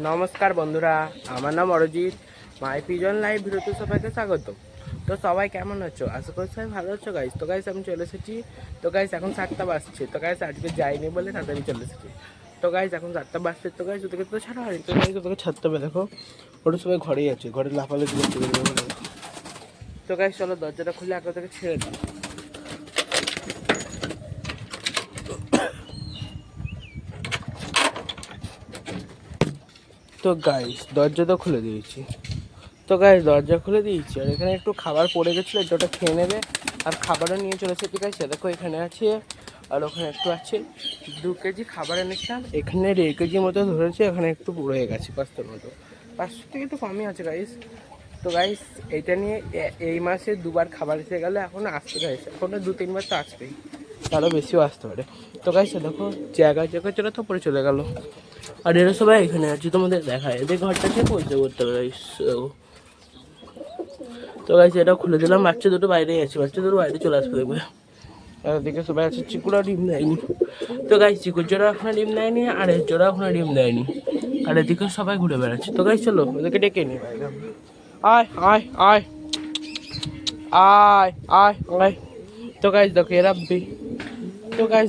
নমস্কার বন্ধুরা, আমার নাম অরিজিৎ। মাই পিজন লাইভ ভিডিওতে সবাইকে স্বাগত। তো সবাই কেমন আছো? আশা করি সবাই ভালো আছো গাইস। তো গাইস আমি চলে এসেছি। তো গাইস এখন 7টা বাজছে। তো গাইস আজকে যাইনি বলে তাড়াতাড়ি চলে এসেছি। তো গাইস এখন 7টা বাজছে। তো গাইস ওদেরকে তো ছাড়া হয়নি। তো গাইস ওদেরকে ছাড়তে হবে। দেখো ওরা সবাই ঘরেই আছে, ঘরে লাফালাফি করতে বেরোবে। তো গাইস চলো দরজাটা খুলে আগে ওদেরকে ছেড়ে দিই। তো গাইস দরজা তো খুলে দিয়েছি। তো গাইস দরজা খুলে দিয়েছি, আর এখানে একটু খাবার পড়ে গেছিলো, এটা ওটা খেয়ে নেবে। আর খাবারও নিয়ে চলে এসেছি গাইস। দেখো এখানে আছে, আর ওখানে একটু আছে। 2 কেজি খাবার এনেছিলাম, এখানে 1.5 কেজি মতো ধরেছে, এখানে একটু রয়ে গেছে 500 মতো। 500 থেকে একটু কমই আছে গাইস। তো গাইস এইটা নিয়ে এই মাসে 2বার খাবার এসে গেলে এখনও আসতে গাইস, এখনও 2-3 বার তো আসবেই, তারও বেশিও আসতে পারে। তো গাইস দেখো জায়গায় চলে তো পরে চলে গেল। আর এরা সবাই এখানে আছে, তোমাদের দেখায় এদের ঘরটা ঠিক পরিচয় করতে হবে গাইস। তো গাইস এটা খুলে দিলাম, বাচ্চা দুটো বাইরেই আছে, বাচ্চা দুটো বাইরে চলে আসবে দেখবে। আর এদিকে সবাই আছে, চিকুরা ডিম দেয়নি। তো গাইস চিকুর জোড়া ওখানে ডিম দেয়নি, আর এর জোড়া ওখানে ডিম দেয়নি। আর এদিকে সবাই ঘুরে বেড়াচ্ছে। তো গাইস চলো ওদেরকে ডেকে নি। আয় আয় আয় আয় আয় আয়। তো গাইস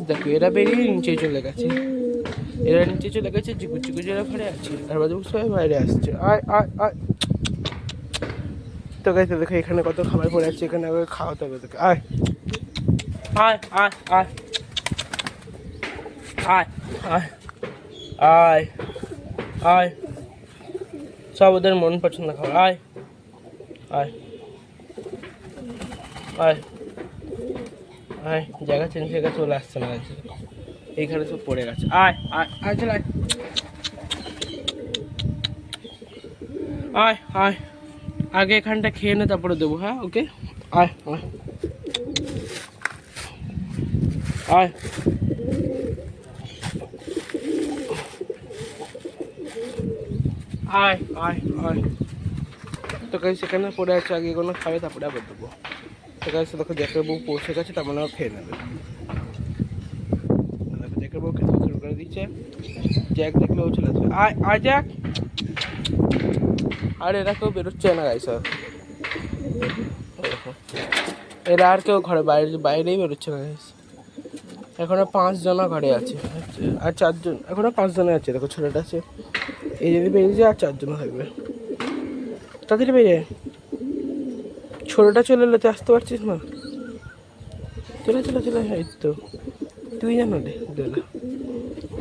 দেখো এরা বেরিয়ে নিচে চলে গেছে। এরা নিচে চলে গেছে, চিকু জোড়া ঘরে আছে, আর বাজু সবাই বাইরে আসছে। আয় আয় আয়। তো গাইস দেখো এখানে কত খাবার পড়ে আছে, এখানে আগে খাওয়াতে হবে তোকে। আয় আয় আয় আয় আয় আয় আয় আয়। সব ওদের মন পছন্দ খাবার। আয় আয় আয় আয়। জায়গা চেঞ্জ হয়ে গেছে, চলে আসছে না গেছে, এইখানে সব পড়ে গেছে। আয় আয় আয় চল আয় আয় আয়। আগে এখানটা খেয়ে নে, তারপরে দেবো। হ্যাঁ ওকে। আয় আয় আয় আয় আয় আয়। তো গাইস সেখানে পড়ে আছে, আগে কোনো খাবে তারপরে আবার দেবো। তো গাইস দেখো জ্যাকের বউ পৌঁছে গেছে, তার মানে খেয়ে নেবে। দেখো জ্যাকের বউ খেতে শুরু করে দিচ্ছে। জ্যাক দেখলেও চলে আসবে। আয় আয় জ্যাক। আর এরা কেউ বেরোচ্ছে না গাইস। আর দেখো এরা আর কেউ ঘরে বাইরেই বেরোচ্ছে না গাইস। এখনো 5 জনা ঘরে আছে, আর 4 জন, এখনো 5 জনে আছে। দেখো ছোটটা আছে, এই যদি বেরিয়ে যায় আর 4 জন থাকবে। তাড়াতাড়ি বেরিয়ে ছোটটা চলে এলে, তুই আসতে পারছিস না? চলে এই তো তুই জানো রে।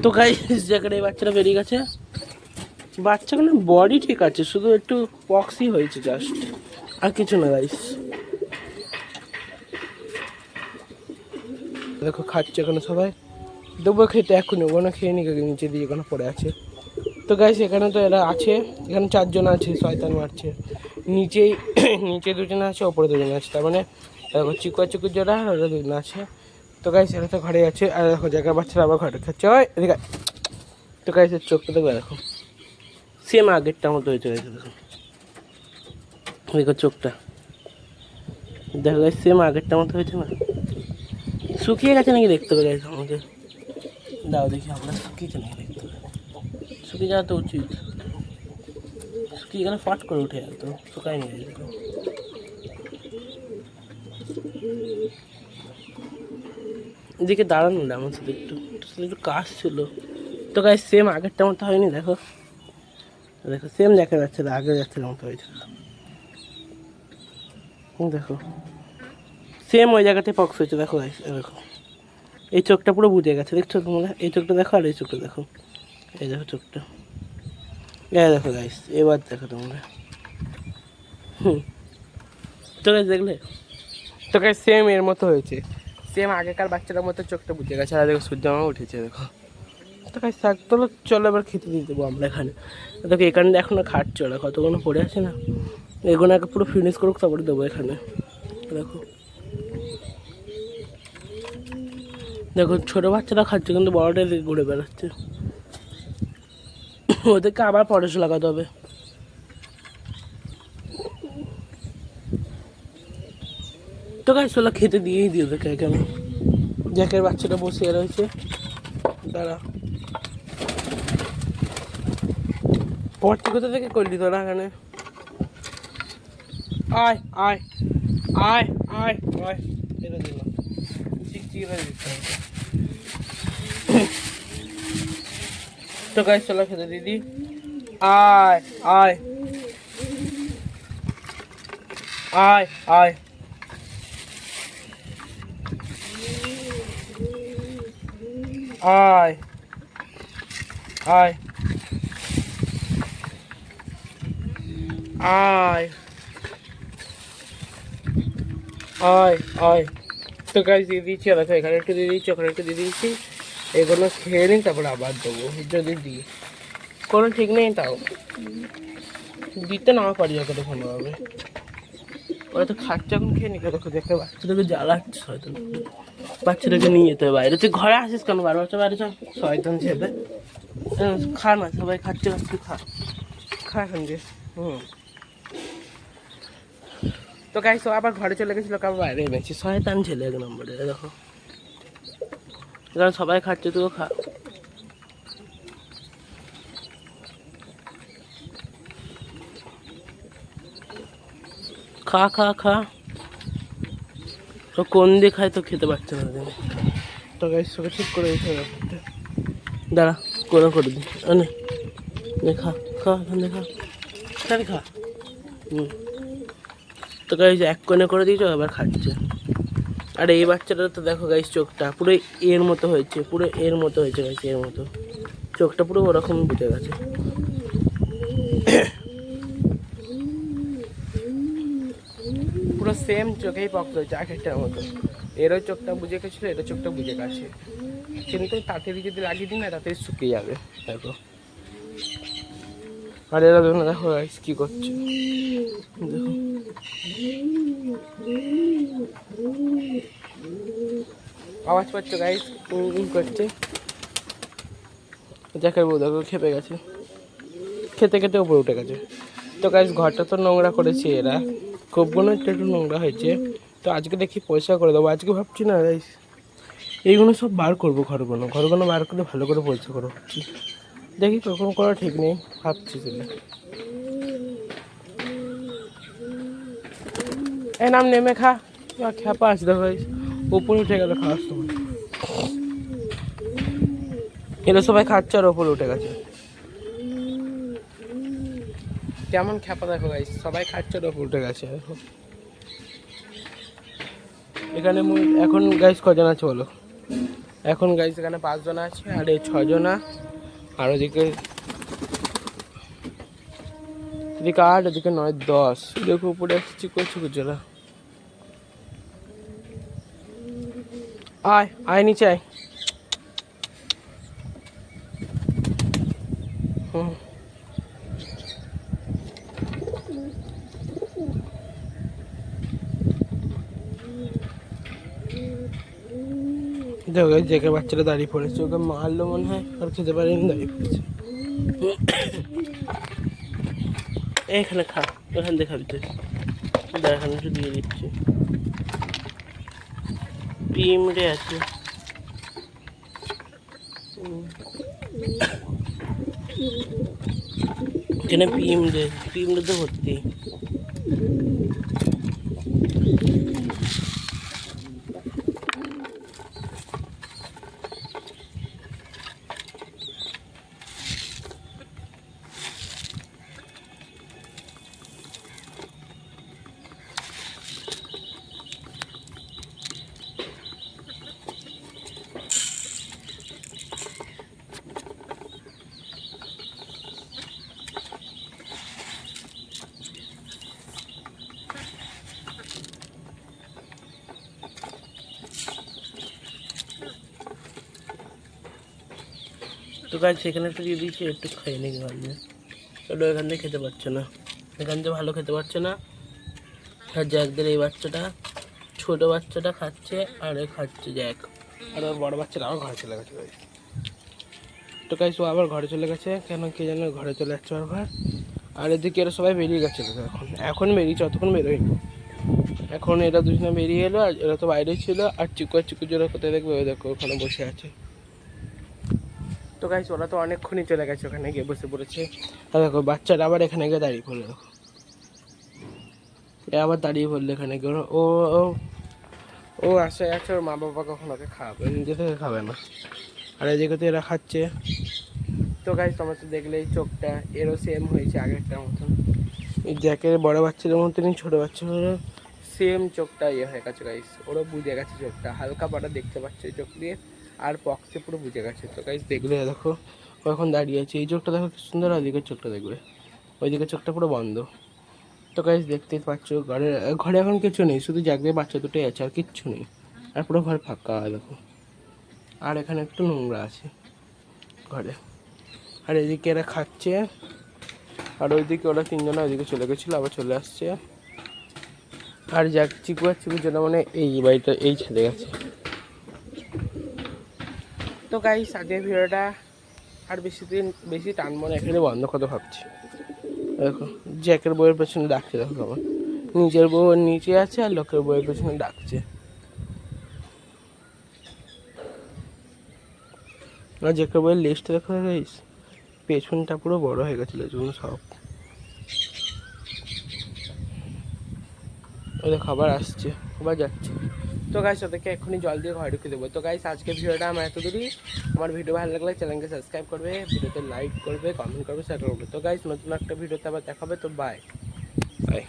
তো গাইস জায়গাটা এই বাচ্চাটা বেরিয়ে গেছে। বাচ্চাগুলো বডি ঠিক আছে, শুধু একটু পক্সই হয়েছে জাস্ট, আর কিছু না গাইস। দেখো খাচ্ছে এখানে সবাই, দেবো খেতে এখনই, ওখানে খেয়ে নিকে নিচে দিয়ে এখানে পড়ে আছে। তো গাইস এখানে তো এরা আছে, এখানে 4 জন আছে, শয়তান মারছে। নিচে 2 জন আছে, ওপরে 2 জন আছে, তার মানে দেখো চিকুর জোড়া, আর ওরা 2 জন আছে। তো গাইস এরা তো ঘরে আছে, আর দেখো জায়গার বাচ্চারা আবার ঘরে খাচ্ছে। ওই এদিকে। তো গাইস এর চোখটা দেখবে, দেখো সেম আগেরটা মতো হয়েছে। দেখো চোখটা, দেখো গাইস সেম আগেরটা মতো হয়েছে না? শুকিয়ে গেছে নাকি দেখতে হবে গাইস আমাদের। দাও দেখি আমরা শুকিয়েছে নাকি দেখতে হবে। শুকিয়ে যাওয়া তো উচিত, শুকিয়ে গেলে ফাট করে উঠে যেত, শুকায় নিয়ে যেত। এদিকে দাঁড়ানো না আমার সাথে, একটু কাজ ছিল। তো গাইস সেম আগেরটা মতো হয়নি, দেখো দেখো সেম দেখা যাচ্ছে, আগে যাচ্ছে মতো হয়েছে। দেখো সেম ওই জায়গাতে পক্স হয়েছে। দেখো গাইস দেখো এই চোখটা পুরো বুঝে গেছে, দেখছো তোমরা? এই চোখটা দেখো, আর এই চোখটা দেখো, এই দেখো চোখটা। দেখো গাইস এবার দেখো তোমরা। তো গাইস দেখলে? তো গাইস সেম এর মতো হয়েছে, সেম আগেকার বাচ্চাটার মতো চোখটা বুঝে গেছে। আর দেখো সূর্য মামা উঠেছে দেখো। তো গাইস থাক, চলো এবার খেতে দিয়ে দেবো আমরা এখানে। দেখো এখানে এখনো খাটছে ওরা, কতগুলো পড়ে আছে না, এগুলো আগে পুরো ফিনিশ করুক, তারপরে দেবো এখানে। দেখো দেখো ছোটো বাচ্চারা খাচ্ছে, কিন্তু বড়টা ঘুরে বেড়াচ্ছে। ওদেরকে আবার পরশ লাগাতে হবে। তো গাইস চলো খেতে দিয়েই দিই ওদেরকে। আমি জ্যাকের বাচ্চাটা বসে রয়েছে, দাঁড়া। পড়ছি কোথা থেকে করলি তোরা এখানে? আয় আয় আয় আয় আয়, এটা দিল চিকচিকিটা দিতে হবে। তো গাইস চলো খেতে দিদি। আয় আয় আয় আয় আয় আয় আয় আয় আয়। তো গাইস দিয়ে দিচ্ছি, দেখো এখানে একটু দিয়ে দিচ্ছি, ওখানে একটু দিয়ে দিচ্ছি। এগুলো খেয়ে নিই, তারপরে আবার দেবো যদি দিই, কোনো ঠিক নেই। তাও দিতে না পারি ওকে তো কোনোভাবে, ওরা তো খাচ্ছে। এখন খেয়ে নিকে দেখো, দেখতে বাচ্চাদেরকে জ্বালাচ্ছে হয়তো, বাচ্চাদেরকে নিয়ে যেতে হবে বাইরে। তুই ঘরে আসিস কেন বারবার? বাইরে চ, শয়তান ছেলে। খা না, সবাই খাচ্ছে, তুই খা, খা এখান দিয়ে। তো গাইস আবার ঘরে চলে গেছিলো, কারণ বাইরে এনেছি। শয়তান ছেলে এক নম্বরে, দেখো কারণ সবাই খাচ্ছে, তুইও খা। খা খা খা, তো কোন দিয়ে খায় তো খেতে পারছে না। তো গাইস তোকে ঠিক করে দিতে হবে, দাঁড়া করে দিই। খা খা, এখানে খা, এখানে খা। তো গাইস এক কোণে করে দিয়েছো, এবার খাচ্ছে। আর এই বাচ্চাটা তো দেখো গাইস, চোখটা পুরো এর মতো হয়েছে, পুরো এর মতো হয়েছে গাইস, এর মতো চোখটা পুরো ওরকম বুঝে গেছে। পুরো সেম চোখেই পক্ত হয়েছে এক একটার মতো। এরও চোখটা বুঝে গেছিলো, এরও চোখটা বুঝে গেছে, কিন্তু তাড়াতাড়ি যদি লাগিয়ে দিই না, তাড়াতাড়ি শুকিয়ে যাবে। দেখো, আর এরা ধরুন দেখো গাইস কি করছে, দেখো আওয়াজ পাচ্ছ গাইস, করছে। দেখার বউ দেখো খেপে গেছে, খেতে খেতে উপরে উঠে গেছে। তো গাইস ঘরটা তো নোংরা করেছে এরা, খুবগুলো একটু একটু নোংরা হয়েছে। তো আজকে দেখি পয়সা করে দেবো। আজকে ভাবছি না গাইস, এইগুলো সব বার করবো, ঘরগুলো বার করে ভালো করে পয়সা করে ভাবছি। দেখি কখন করা ঠিক নেই, ভাবছি সেটা। এই নাম নেমে খা, খেপা আছে দেখো গাইস, উপরে উঠে গেল খাওয়ার সময়। এরা সবাই খাচ্ছে আর ওপরে উঠে গেছে, কেমন খেপা দেখো গাইস, সবাই খাচ্ছে আর ওপরে উঠে গেছে। দেখো এখানে এখন গাইস কজন আছে বলো? এখন গাইস এখানে 5 জন আছে, আর এই 6 জনা, আর ওদিকে 8, ওদিকে 9, 10। দেখো উপরে আসছি করছি গুজরা। আয় আয় নিচে আয়। দেখো গাইস, দেখে বাচ্চাটা দাঁড়িয়ে পড়েছে, ওকে মারলো মনে হয়, আর খেতে পারেনি, দাঁড়িয়ে পড়েছে। এখানে খা, ওখান দিয়ে খাবি তুই, এখানে একটু দিয়ে দিচ্ছি। পিমড়ে আছে, এখানে পিমড়ে তো ভর্তি। তো গাছ সেখানে একটু দিয়ে দিয়েছি, একটু খাই নাকি ভাবলে, ওটা এখান থেকে খেতে পারছে না, এখান থেকে ভালো খেতে পারছে না। আর জ্যাকদের এই বাচ্চাটা, ছোটো বাচ্চাটা খাচ্ছে, আর এ খাচ্ছে জ্যাক, আর ওর বড়ো বাচ্চাটা আবার ঘরে চলে গেছে। তো গাইস ও আবার ঘরে চলে গেছে, কেন কে জানে ঘরে চলে যাচ্ছে আবার। আর এদিকে এরা সবাই বেরিয়ে গেছে, এখন বেরিয়েছে, অতক্ষণ বেরোয়নি। এখন এরা দুজনে বেরিয়ে এলো, আর এরা তো বাইরে ছিল। আর চিকু জোড়া কোথায় দেখবে, ওই দেখো ওখানে বসে আছে। তো তো গাইস ওরা তো অনেকক্ষণই চলে গেছে, ওখানে গিয়ে বসে পড়েছে। আর দেখো বাচ্চাটা আবার এখানে গিয়ে দাঁড়িয়ে পড়লো, দেখো এ আবার দাঁড়িয়ে পড়লো এখানে গিয়ে। ও ও ও আসে আছে, ওর মা বাবা কখন ওকে খাওয়াবে, নিজে থেকে খাবে না। আর এদিকে তো এরা খাচ্ছে। তো গাইস তোমরা তো দেখলে এই চোখটা এরও সেম হয়েছে আগেরটার মতন, এই জ্যাকের বড় বাচ্চাদের মতনই ছোটো বাচ্চাদেরও সেম চোখটা ইয়ে হয়ে গেছে গাইস। ওরও বুঝে গেছে চোখটা, হালকা পাটা দেখতে পাচ্ছে চোখ দিয়ে, আর পক্সে পুরো বুঝে গেছে। তো গাইস দেখলে দেখো ও এখন দাঁড়িয়ে আছে, এই চোখটা দেখো কি সুন্দর, ওইদিকের চোখটা দেখবে, ওইদিকের চোখটা পুরো বন্ধ। তো গাইস দেখতেই পাচ্ছ ঘরে ঘরে এখন কিছু নেই, শুধু জাগলে বাচ্চা দুটোই আছে, আর কিচ্ছু নেই। আর পুরো ঘর ফাঁকা দেখো, আর এখানে একটু নোংরা আছে ঘরে। আর এদিকে এরা খাচ্ছে, আর ওইদিকে ওরা তিনজনে ওইদিকে চলে গেছিলো, আবার চলে আসছে। আর যাক চিকু আর চিকুর জন্য মানে এই বাড়িটা এই ছেড়ে গেছে। তো গাইস আজকের ভিডিওটা আর বেশি টানবো না, এখানে বন্ধ করতে ভাবছি। দেখো জ্যাকের বইয়ের পেছনে ডাকছে, দেখো আমার নিজের বউ নিচে আছে আর লোকের বইয়ের পেছনে ডাকছে। আর জ্যাকের বইয়ের লিস্টটা দেখো গাইস, পেছনটা পুরো বড় হয়ে গেছিলো জন্য সব। ওদের খাবার আসছে, আবার যাচ্ছে। তো গাইস ওদেরকে এক্ষুনি জল দিয়ে ঘরে ঢুকে দেবো। তো গাইস আজকের ভিডিওটা আমার এত দূরই। আমার ভিডিও ভালো লাগলে চ্যানেলকে সাবস্ক্রাইব করবে, ভিডিওতে লাইক করবে, কমেন্ট করবে, শেয়ার করবে। তো গাইস নতুন একটা ভিডিওতে আবার দেখাবে। তো বাই বাই।